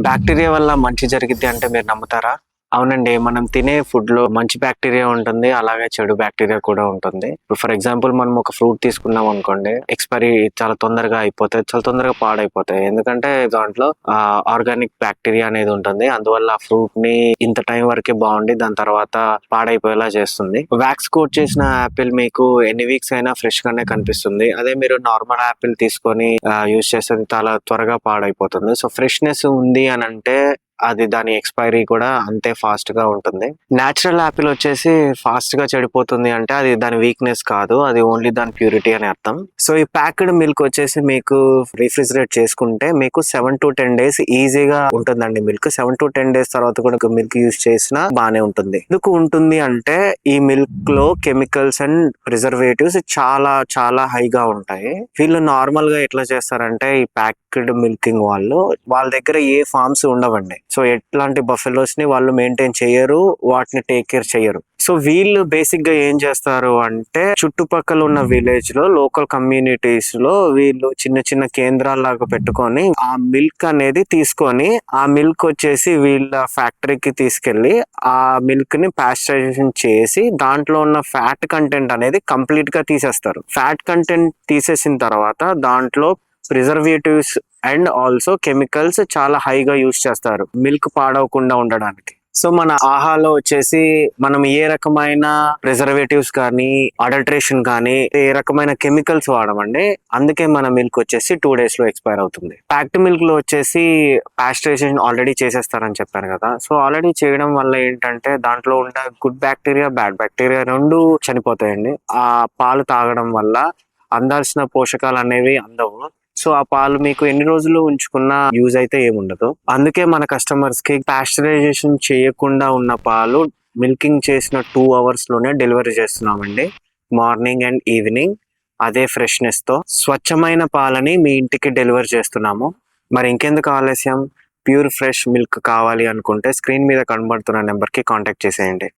Bacteria వల్ల మంచి జరిగిద్ది అంటే మీరు నమ్ముతారా? అవునండి. మనం తినే ఫుడ్‌లో మంచి బ్యాక్టీరియా ఉంటుంది. అలాగే చెడు బ్యాక్టీరియా కూడా ఉంటుంది. ఇప్పుడు ఫర్ ఎగ్జాంపుల్ మనం ఒక ఫ్రూట్ తీసుకున్నాం అనుకోండి. ఎక్స్‌పైరీ చాలా తొందరగా అయిపోతాయి. చాలా తొందరగా పాడైపోతాయి. ఎందుకంటే దాంట్లో ఆర్గానిక్ బ్యాక్టీరియా అనేది ఉంటుంది. అందువల్ల ఆ ఫ్రూట్‌ని ఇంత టైం వరకే బాగుండి దాని తర్వాత పాడైపోయేలా చేస్తుంది. వాక్స్ కోట్ చేసిన యాపిల్ మీకు ఎన్ని వీక్స్ అయినా ఫ్రెష్ గానే కనిపిస్తుంది. అదే మీరు నార్మల్ యాపిల్ తీసుకొని యూజ్ చేస్తే చాలా త్వరగా పాడైపోతుంది. సో ఫ్రెష్‌నెస్ ఉంది అనంటే అది దాని ఎక్స్‌పైరీ కూడా అంతే ఫాస్ట్ గా ఉంటుంది. నేచురల్ యాపిల్ వచ్చేసి ఫాస్ట్ గా చెడిపోతుంది అంటే అది దాని వీక్‌నెస్ కాదు. అది ఓన్లీ దాని ప్యూరిటీ అని అర్థం. సో ఈ ప్యాక్డ్ మిల్క్ వచ్చేసి మీకు రిఫ్రిజిరేట్ చేసుకుంటే మీకు 7-10 డేస్ ఈజీగా ఉంటుందండి మిల్క్. 7-10 డేస్ తర్వాత కూడా మిల్క్ యూజ్ చేసినా బానే ఉంటుంది. ఎందుకు ఉంటుంది అంటే ఈ మిల్క్ లో కెమికల్స్ అండ్ ప్రిజర్వేటివ్స్ చాలా చాలా హైగా ఉంటాయి. వీళ్ళు నార్మల్ గా ఎట్లా చేస్తారంటే ఈ ప్యాక్డ్ మిల్కింగ్ వాళ్ళ దగ్గర ఏ ఫార్మ్స్ ఉండవండి. సో ఎట్లాంటి బఫెలోస్ ని వాళ్ళు మెయింటైన్ చేయరు, వాటిని టేక్ కేర్ చేయరు. సో వీళ్ళు బేసిక్ గా ఏం చేస్తారు అంటే చుట్టుపక్కల ఉన్న విలేజ్ లో లోకల్ కమ్యూనిటీస్ లో వీళ్ళు చిన్న చిన్న కేంద్రాల్లాగా పెట్టుకొని ఆ మిల్క్ అనేది తీసుకొని ఆ మిల్క్ వచ్చేసి వీళ్ళ ఫ్యాక్టరీకి తీసుకెళ్లి ఆ మిల్క్ ని పాస్చరైజేషన్ చేసి దాంట్లో ఉన్న ఫ్యాట్ కంటెంట్ అనేది కంప్లీట్ గా తీసేస్తారు. ఫ్యాట్ కంటెంట్ తీసేసిన తర్వాత దాంట్లో ప్రిజర్వేటివ్స్ అండ్ ఆల్సో కెమికల్స్ చాలా హైగా యూజ్ చేస్తారు మిల్క్ పాడవకుండా ఉండడానికి. సో మన ఆహాలో వచ్చేసి మనం ఏ రకమైన ప్రిజర్వేటివ్స్ కానీ అడల్ట్రేషన్ కానీ ఏ రకమైన కెమికల్స్ వాడమండి. అందుకే మన మిల్క్ వచ్చేసి 2 days లో ఎక్స్పైర్ అవుతుంది. ప్యాక్డ్ మిల్క్ లో వచ్చేసి పాస్చరైజేషన్ ఆల్రెడీ చేసేస్తారని చెప్పాను కదా. సో ఆల్రెడీ చేయడం వల్ల ఏంటంటే దాంట్లో ఉన్న గుడ్ బ్యాక్టీరియా బ్యాడ్ బ్యాక్టీరియా రెండు చనిపోతాయండి. ఆ పాలు తాగడం వల్ల అందాల్సిన పోషకాలు అనేవి అందవు. సో ఆ పాలు మీకు ఎన్ని రోజులు ఉంచుకున్నా యూజ్ అయితే ఏముండదు. అందుకే మన కస్టమర్స్ కి పాస్చరైజేషన్ చేయకుండా ఉన్న పాలు మిల్కింగ్ చేసిన 2 hours లోనే డెలివరీ చేస్తున్నామండి. మార్నింగ్ అండ్ ఈవినింగ్ అదే ఫ్రెష్నెస్ తో స్వచ్ఛమైన పాలని మీ ఇంటికి డెలివరీ చేస్తున్నాము. మరి ఇంకెందుకు ఆలస్యం? ప్యూర్ ఫ్రెష్ మిల్క్ కావాలి అనుకుంటే స్క్రీన్ మీద కనబడుతున్న నెంబర్ కి కాంటాక్ట్ చేసేయండి.